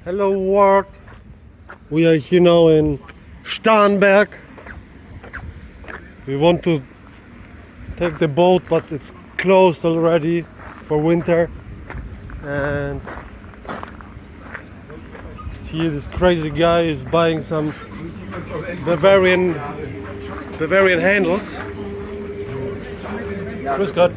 Hello world. We are here now in Starnberg. We want to take the boat, but it's closed already for winter. And here this crazy guy is buying some Bavarian handles. Grüß Gott.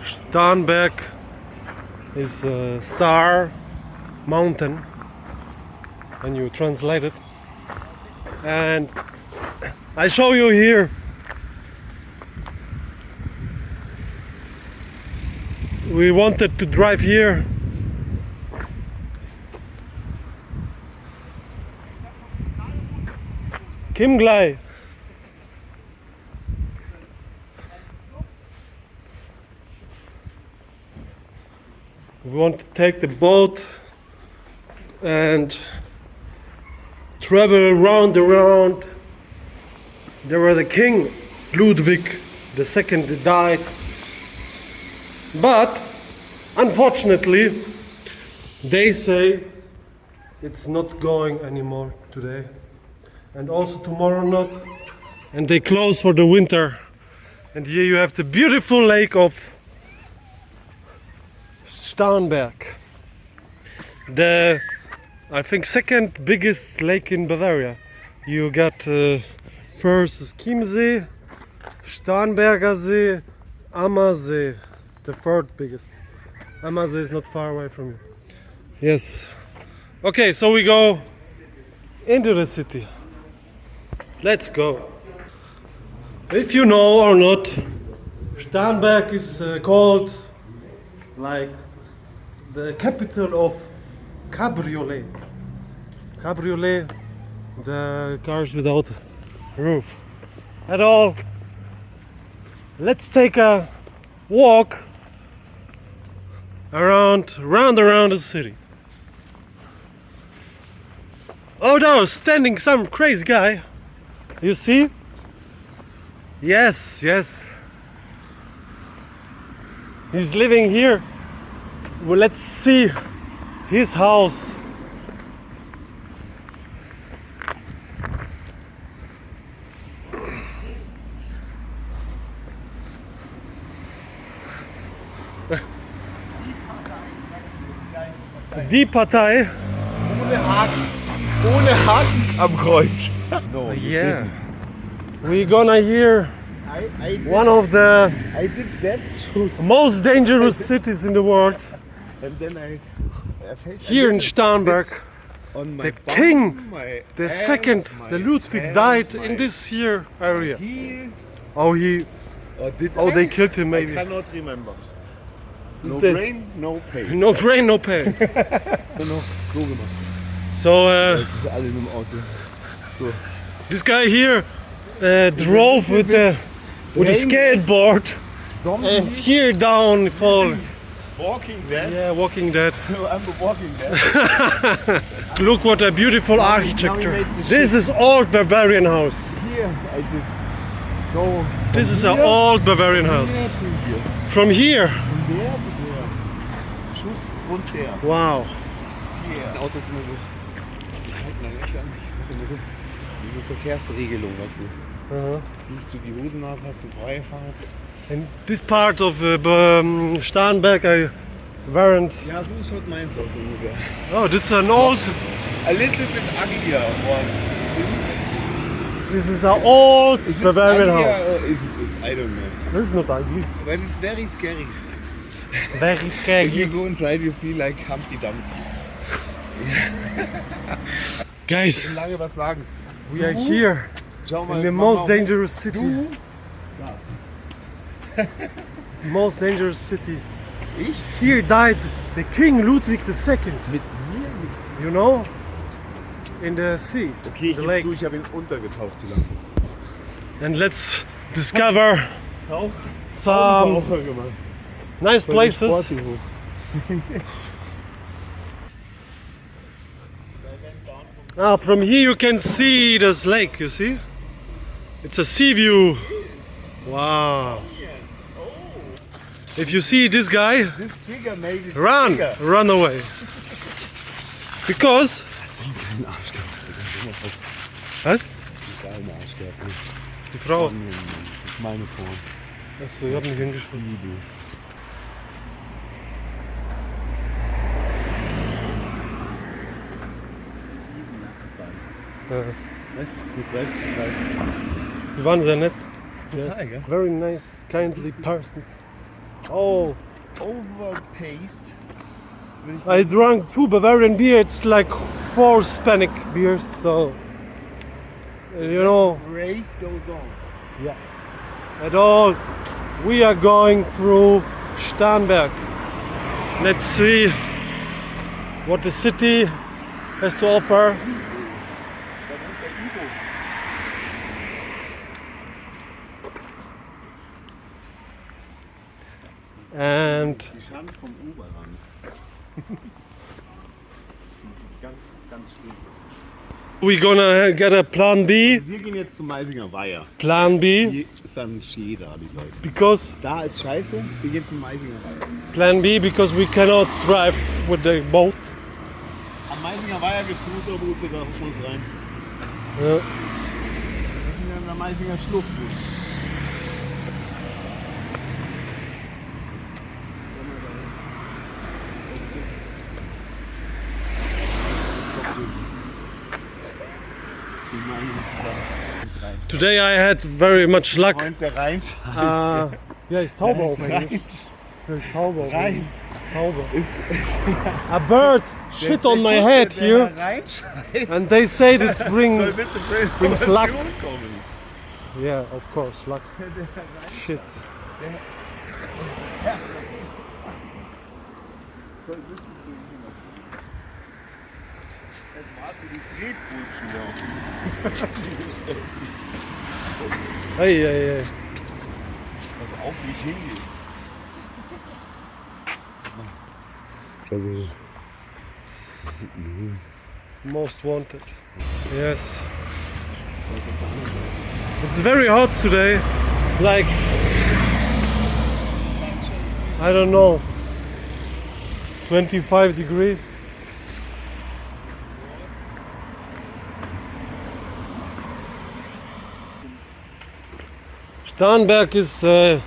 Starnberg is a star mountain when you translate it, and I show you here. We wanted to drive here. Kimglei. We want to take the boat and travel around. There was the King Ludwig II that died, but unfortunately they say it's not going anymore today, and also tomorrow not, and they close for the winter. And here you have the beautiful lake of Starnberg, the I think second biggest lake in Bavaria. You got first is Chiemsee, Starnberger See, Ammersee, the third biggest. Ammersee is not far away from you. Yes. Okay, so we go into the city. Let's go. If you know or not, Starnberg is called like the capital of cabriolet. Cabriolet, the cars without roof at all. Let's take a walk around the city. Oh no, standing some crazy guy. You see? Yes. He's living here. Well, let's see his house. Die Partei. Ohne Haken am Kreuz. No, Yeah. We're gonna hear one of the I did that most dangerous cities in the world. and then I Here in Starnberg, on my the bum, king, my the ass, second, my the Ludwig hand, died my in this here area. heel. Oh, he. Or did Oh, I? they killed him I maybe. cannot remember. Is No that- brain, no pain. No brain, no pain. Genau, so gemacht. So Jetzt sind alle in einem Auto. So. this guy here drove with a skateboard Zombie, and here down fall. Walking Dead. Yeah, Walking Dead. I'm a Walking Dead. Look what a beautiful architecture. made the This is old Bavarian house. Here I did go. This is an old Bavarian house. Here to here. From here. Von der to der. Schuss runter. Wow. Hier. Autos sind immer so. Die halten dann echt an. Immer so, wie so Verkehrsregelung, weißt du. Uh-huh. Siehst du die Hosennaht, hast du freie Fahrt. In this part of Starnberg I weren't. Ja, so schaut meins aus ungefähr. Oh, this is an old. A little bit uglier one. This is an old Is it Bavarian uglier house. or isn't it? I don't know. This is not ugly. But it's very scary. Very If you scary. go inside, you feel like Humpty Dumpty. Guys, Lange was sagen. we are here Schau mal, in the Mama, most dangerous city. Du? Das. Most dangerous city. Ich? Here died the King Ludwig II. Mit mir nicht. You know? In the sea. Okay, the ich lake. gebe zu, ich habe ihn untergetaucht zu lang. And let's discover Tauch? some Taucher gemacht. nice Voll places. sporty hoch. From here you can see this lake, you see? It's a sea view. Wow. If you see this guy, This trigger made it run! trigger. Run away. Because... Was? Geile Arschgärten. Die Frau. Das ist meine Form. Achso, ich hab mich hingezogen. Liebe. Ja. Was? Mit Reis? Die waren sehr nett. Total, gell? Very nice, kindly persons. Oh, Overpaced. I drank 2 Bavarian beer. It's like 4 Hispanic beers, so you know. Race goes on. At all, we are going through Starnberg. Let's see what the city has to offer. And Die Schand vom Oberrand. ganz schlimm. we're gonna get a plan B. Wir gehen jetzt zum Meisinger Weiher. Plan B, Hier ist dann Ski da, die Leute. because Da ist scheiße, wir gehen zum Meisinger Weiher. Plan B because we cannot drive with the boat. Am Meisinger Weiher gibt es Motorroute, da rufen wir uns rein. Ja. Wir sind ja in der Meisinger Schlucht. Today I had very much luck. Freund der Rhein. Ja, ist Taube auf Rhein. Englisch. Ja, ist Taube auf Rhein. Englisch. Taube. Ist A bird shit on my head here, and they say it brings luck. Yeah, of course, luck. Shit. Das war für die Tretbootschuhe. Hey, hey, hey. Pass auf, wie ich hingehe. Also, Most wanted. Yes. It's very hot today. Like, I don't know, 25 degrees. Starnberg is a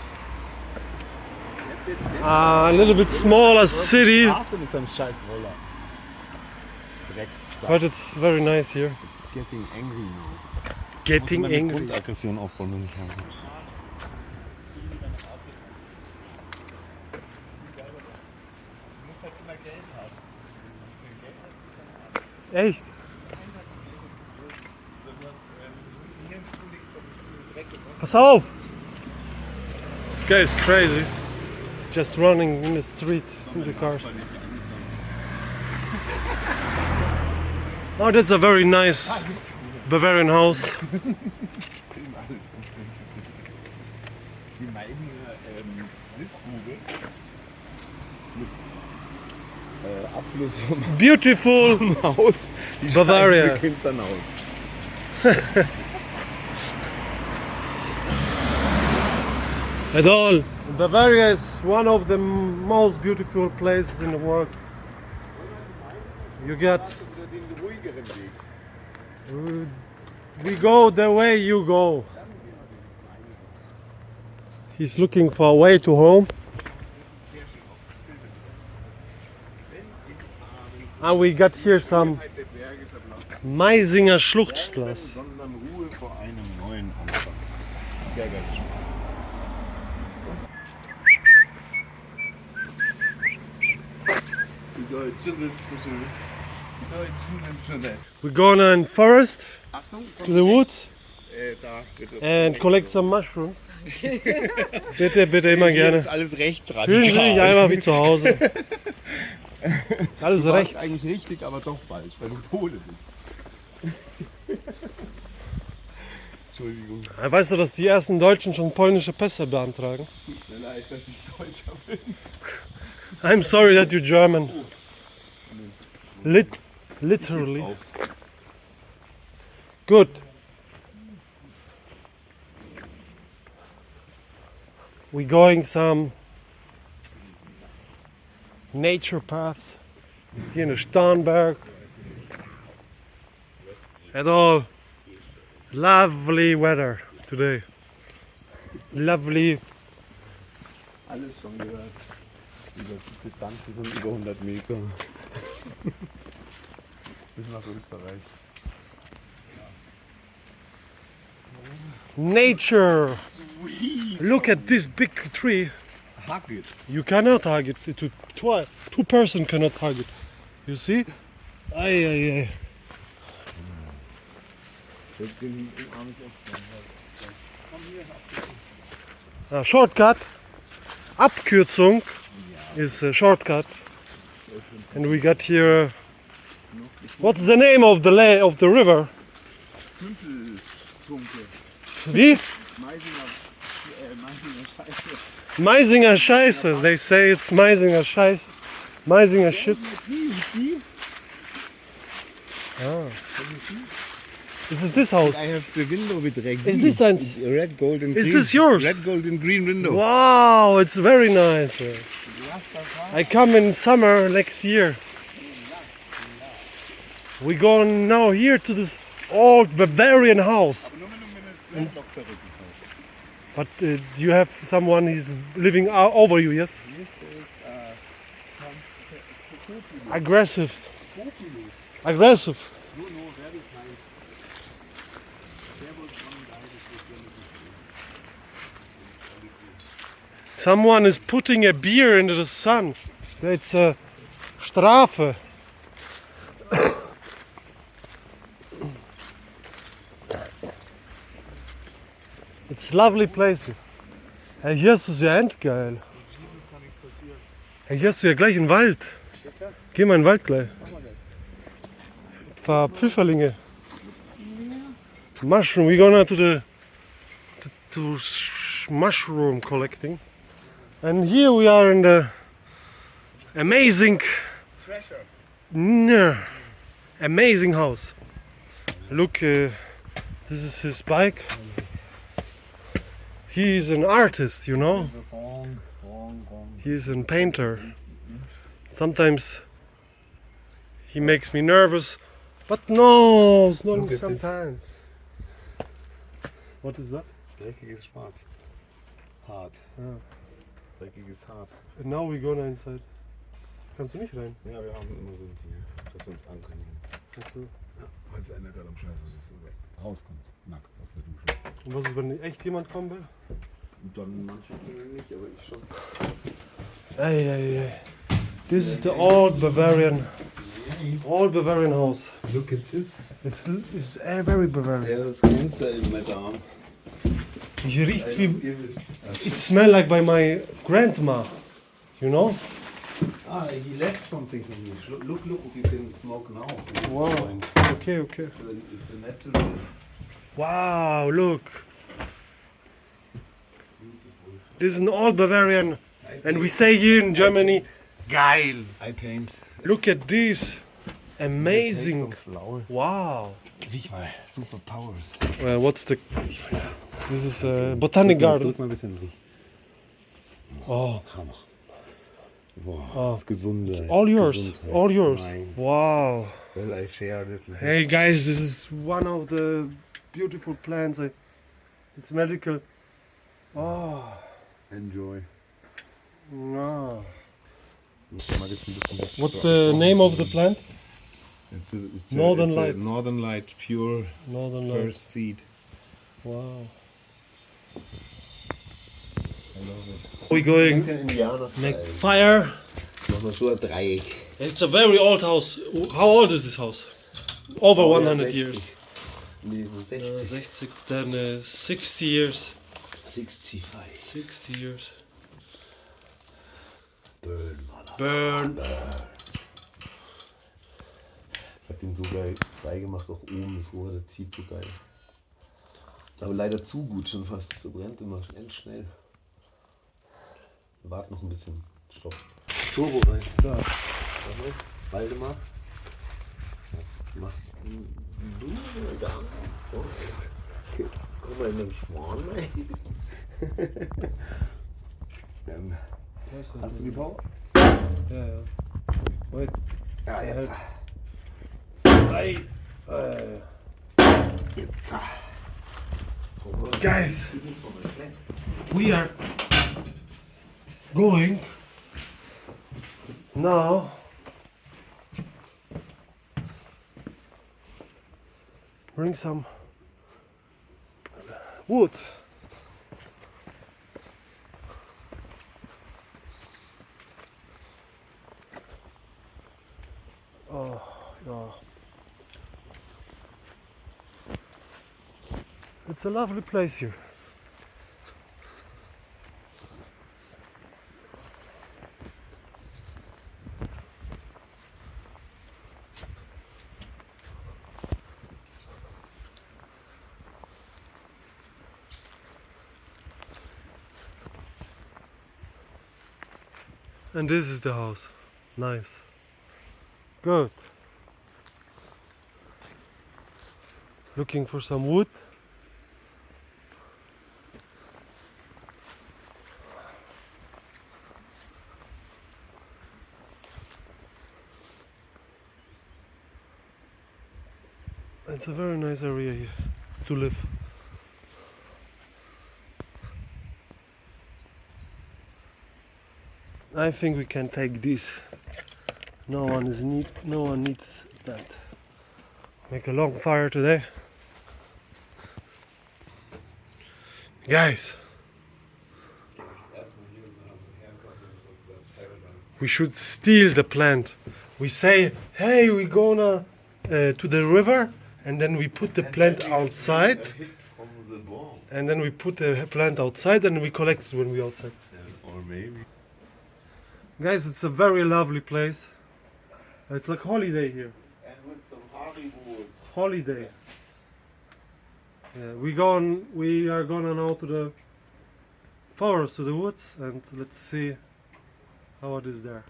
little bit smaller city, Straße mit seinem scheiß Roller. Dreck. but it's very nice here. Getting angry. Getting angry. Grundaggression aufbauen, wenn ich habe. Echt? Pass auf! This guy is crazy. He's just running in the street in the cars. Oh, that's a very nice Bavarian house. Die Meidinger Sitzgrube mit Abfluss vom Beautiful Haus. Die Bavaria. Scheiße hinterm Haus. at all. Bavaria is one of the most beautiful places in the world. You get, Den ruhigeren Weg. we go the way you go. He's looking for a way to home. And we got here some Der Berge verblasst, Meisinger Schluchtstraße. sondern Ruhe vor einem neuen Anfang. Sehr geil. Die Deutschen sind so schön. Die Deutschen sind so nett. We're going in forest Achtung, to the woods da, bitte. and collect some mushrooms. Bitte, bitte, immer Hier gerne. ist alles rechtsradikal. Fühlen Sie sich einfach wie zu Hause. Ist alles Du warst rechts. eigentlich richtig, aber doch falsch, weil du Pole bist. Entschuldigung, Weißt du, dass die ersten Deutschen schon polnische Pässe beantragen? tut mir leid, dass ich Deutscher bin. I'm sorry that you're German. Literally. Good. We're going some nature paths here in the Starnberg. And all lovely weather today. Lovely. Alles schon gehört. Über Distanzen von über 100 Meter. Bis nach Österreich. Nature. Look at this big tree. Hug it. You cannot hug it. Two person cannot hug it. You see? Ay, ay, ay. Shortcut. Abkürzung is a shortcut. And we got here. What's the name of the river? Wie? Meisinger Scheiße. They say it's Meisinger Scheiße. Meisinger shit. Is it this house? I have the window with red. Is this one? Red, gold and green. Is this yours? Red, gold and green window. Wow, it's very nice. I come in summer next year. We go now here to this old Bavarian house. But you have someone who's living over you, yes? Aggressive. Aggressive. Someone is putting a beer into the sun. It's a Strafe. It's lovely place. Hey, hier ist es ja endgeil. Hey, hier hast du ja gleich einen Wald. Geh mal in den Wald gleich. Ein paar Pfifferlinge. Mushroom. We're gonna to mushroom collecting. And here we are in the amazing amazing house. Look, this is his bike. He is an artist, you know. He is a painter. Sometimes he makes me nervous, but no, it's not sometimes. What is that? Dreckiges Schwarz. Hart. Ja. Dreckiges Hart. And now we're gonna inside. Kannst du nicht rein? Ja, wir haben immer so Dinge, dass wir uns ankündigen. Okay. Ja, falls einer gerade am Scheiß rauskommt, nackt aus der Dusche. Und was ist, wenn echt jemand kommen will? Und dann manche nicht, aber ich schon. Hey, hey, hey. This is the old Bavarian house. Look at this. It's very Bavarian. Ja, das kennst du in meinem Darm. Hier riecht's wie. It smells like by my grandma. You know? Ah, he left something for me. Look, you can smoke now. Wow. Okay, okay. It's a natural. Wow, look. This is an old Bavarian. And we say here in Germany, geil. I paint. Look at this. Amazing. Flower. Wow. Riech mal, superpowers. What's the. This is a botanic garden. Drück mal ein bisschen riech. Oh. Hammer. Wow, Oh. das Gesunde. All yours. Gesundheit. All yours. Nein. Wow. Well, I shared it. Hey guys, this is one of the beautiful plants. It's medical. Oh. Enjoy. No. Mal jetzt ein bisschen was What's the name of the plant? It's Northern a Light. Northern Light, pure Northern first Light. seed. Wow. I love it. We're going Bisschen Indianer-Style. make fire. Machen wir so ein Dreieck. It's a very old house. How old is this house? Over 100 years. Nee, so 60. 60, then 60 years. 65. 60 years. Burn, Mann. Burn. Ich hab den so geil freigemacht, auch oben das Rohr, das zieht so geil. Aber leider zu gut schon fast, das verbrennt immer schnell. Wir warten noch ein bisschen. Stopp. Turbo rein. So. Waldemar. Mach du da. Komm mal in den Schwan rein. Hast du die Power? Ja. Wait. Ja, jetzt. Hey. Jetzt. Guys, we are going now bring some wood. Oh, yeah. It's a lovely place here. And this is the house. Nice. Good. Looking for some wood. It's a very nice area here to live. I think we can take this. No one needs that. Make a long fire today. Guys, we should steal the plant. We say, hey, we're gonna to the river, and then we put the plant outside. And then we put the plant outside and we collect it when we're outside. Or maybe. Guys, it's a very lovely place. It's like holiday here. And with some Haribos. Holiday. Yeah, we are gonna now to the forest, to the woods, and let's see how it is there.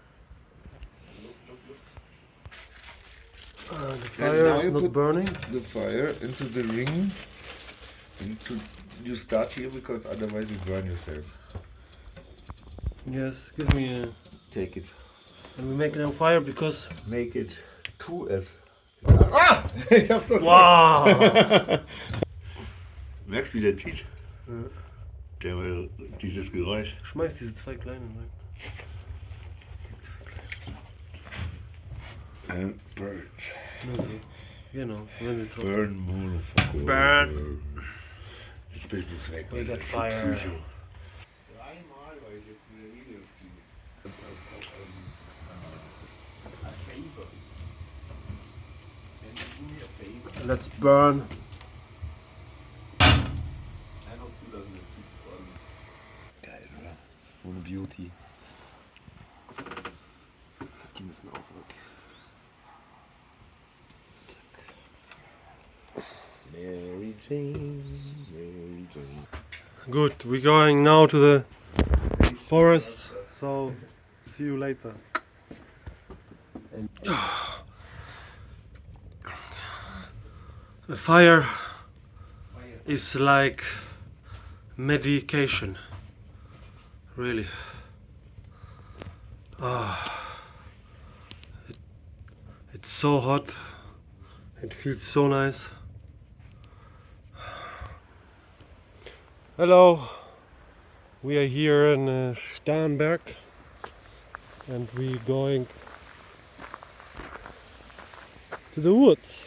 The fire now is you not put burning. The fire into the ring. You start here because otherwise you burn yourself. Yes, give me a... Take it. And we make no fire because... Make it 2S. Ah! Ich hab's doch Wow! Merkst du, wie der zieht? Ja. Dieses Geräusch. Schmeiß diese zwei kleinen rein. Birds. Okay. Genau, wenn sie trocken. Burn, motherfucker. Burn. Das Bild muss weg. We got Das ist fire. Psycho. Dreimal, weil ich jetzt wieder Videos kriege. Let's burn. Einfach zulassen, jetzt sieht man. Geil, oder? So eine Beauty. Die müssen auch weg. Mary Jane, Mary Jane. Good, we're going now to the forest, so see you later. The fire is like medication, really. It's so hot, it feels so nice. Hello, we are here in Starnberg and we're going to the woods.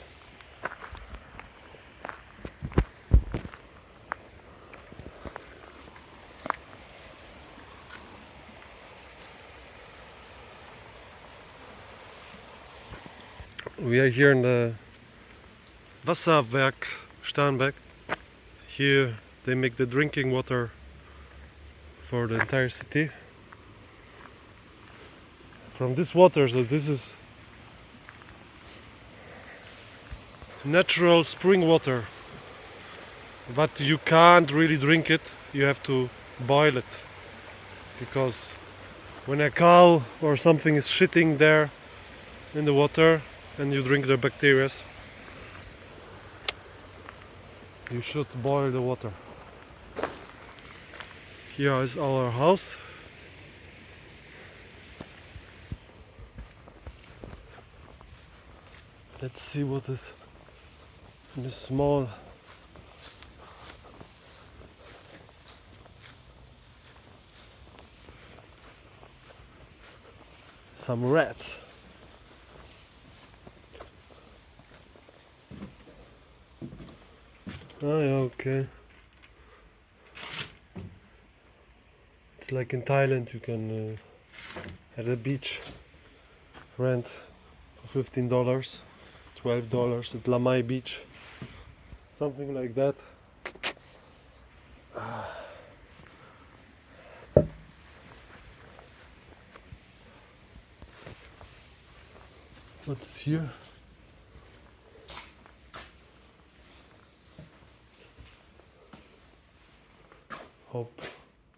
We are here in the Wasserwerk Starnberg. Here they make the drinking water for the entire city. From this water, so this is natural spring water. But you can't really drink it, you have to boil it. Because when a cow or something is shitting there in the water and you drink the bacteria, you should boil the water. Here is our house. Let's see what is in this small some rats. Oh yeah, okay. It's like in Thailand, you can at the beach rent for $15, $12 at Lamai Beach, something like that. What's here? Hope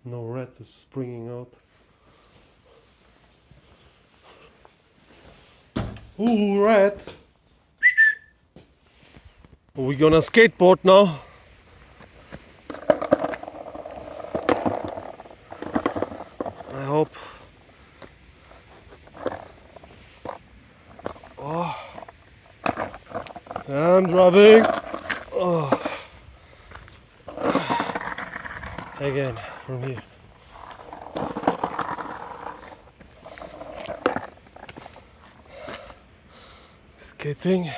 no rat is springing out. Ooh, rat! Are we gonna skateboard now? I hope. Oh, I'm driving. Oh. Again, from here. Skating.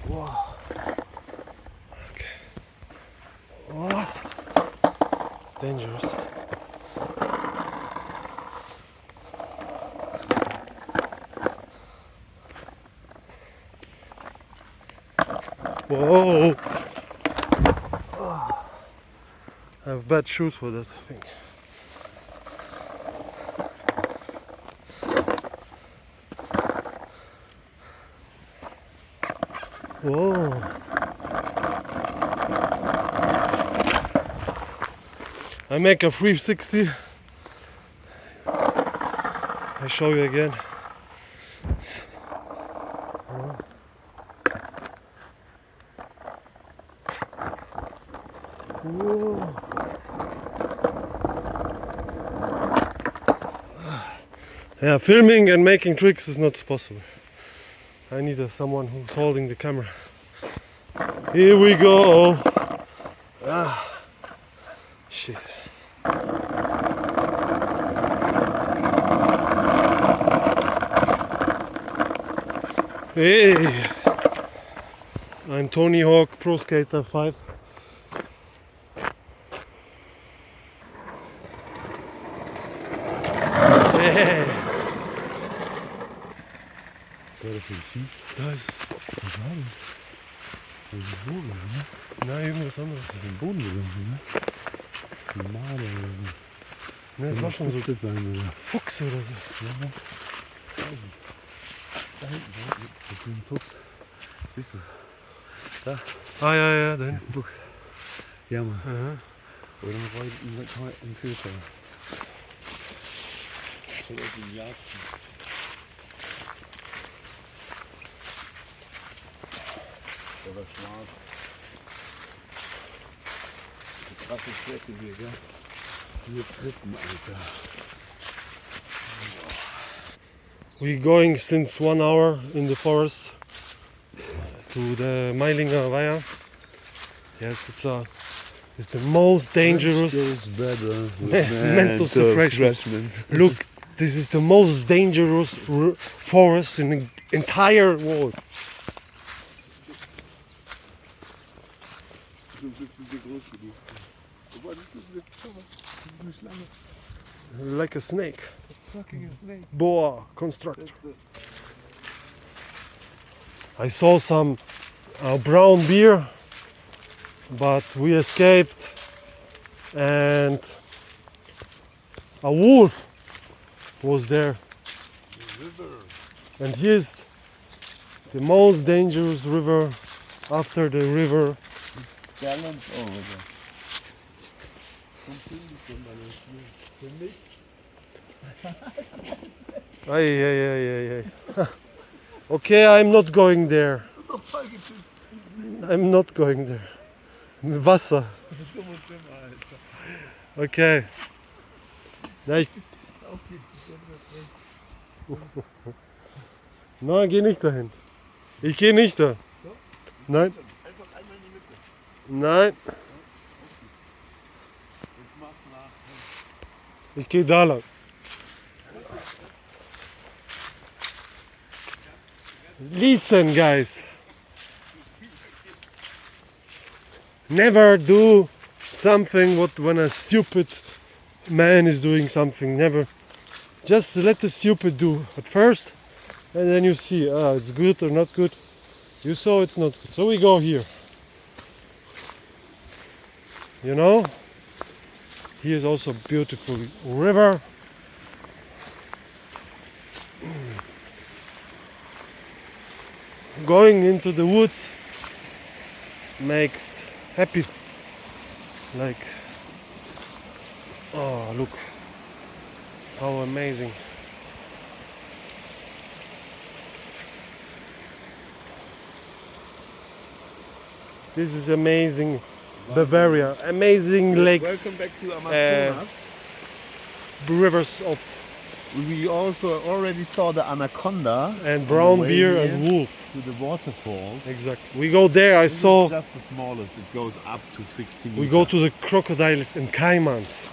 Whoa. Okay. Whoa. Dangerous. Whoa! I have bad shoes for that, I think. Whoa! I make a 360. I show you again. Whoa. Yeah, filming and making tricks is not possible. I need someone who's holding the camera. Here we go. Ah, shit. Hey, I'm Tony Hawk Pro Skater 5. Hey. Wat is dat? Da ist. Was war das? Das ist ein Boden, ne? Na, irgendwas anderes. Das ist ein Boden gewesen, ne? Ein Marder oder so. Ne, das war schon so Fuchs sein, oder? Fuchs oder so. Ja. Da hinten, das ist ein Fuchs. Siehst du? Da. Ah, ja, ja, da Das hinten. ist ein Fuchs. Ja, Mann. Aha. Oder dann kann man einen Filter. Soll das in Jagd sein? Der war schwarz. Die krasse Strecke hier, gell? Hier Trippen, Alter. We're going since 1 hour in the forest to the Meilinger Weiher. Yes, it's the most dangerous. Goes better with Mental refreshment. Look, this is the most dangerous forest in the entire world. Like a snake. Fucking a snake. Boa constructor. I saw some brown bear, but we escaped, and a wolf was there. And here's the most dangerous river after the river balance over there. Für mich? Ay, ay, ay, ay, ay. Okay, I'm not going there. I'm not going there. Wasser. Okay. Na, Nein, geh nicht dahin. Ich gehe nicht da. Nein. Einfach einmal in die Mitte. Nein. Jetzt macht's nach. Ich gehe da lang. Listen, guys. Never do something when a stupid man is doing something. Never. Just let the stupid do at first, and then you see, it's good or not good. You saw it's not good. So we go here. You know? Here is also a beautiful river. Going into the woods makes happy. Like, oh, look how amazing. This is amazing. Bavaria, amazing lakes, Welcome back to Amazonas. rivers of We also already saw the anaconda and brown way beer here and wolf. to the waterfall. Exactly. We go there. I This is saw. just the smallest. It goes up to 16 We go to the crocodiles and caimans.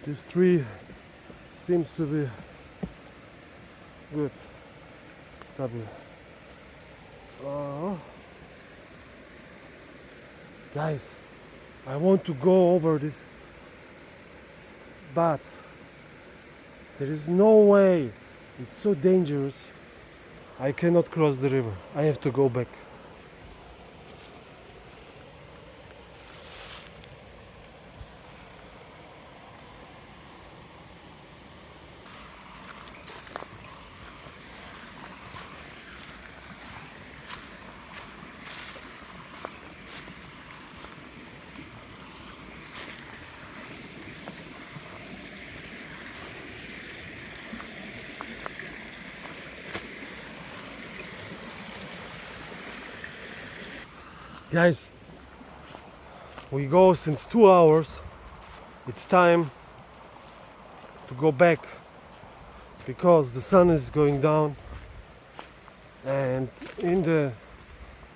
This tree seems to be good, stable. Guys, I want to go over this, but there is no way. It's so dangerous. I cannot cross the river. I have to go back. Guys, we go since 2 hours. It's time to go back because the sun is going down, and in the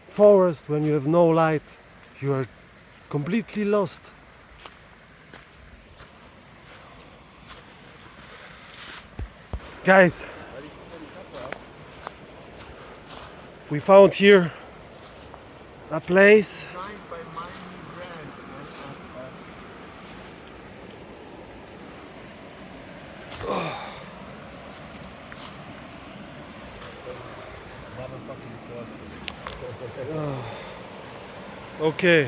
forest when you have no light you are completely lost. Guys, we found here a place. Designed by Miami Brand. Okay,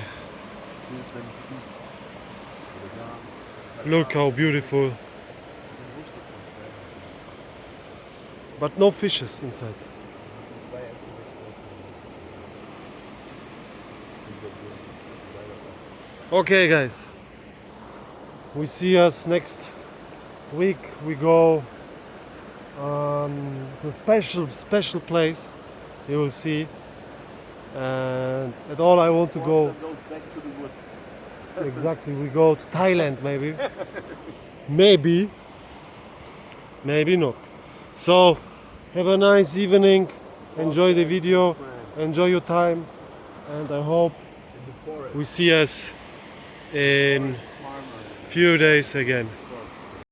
look how beautiful. But no fishes inside. Okay, guys, we see us next week. We go to a special place. You will see, and at all I want to go. Goes back to the woods. Exactly, we go to Thailand maybe, maybe not. So Have a nice evening. Enjoy the video. Enjoy your time. And I hope we see us in few days again.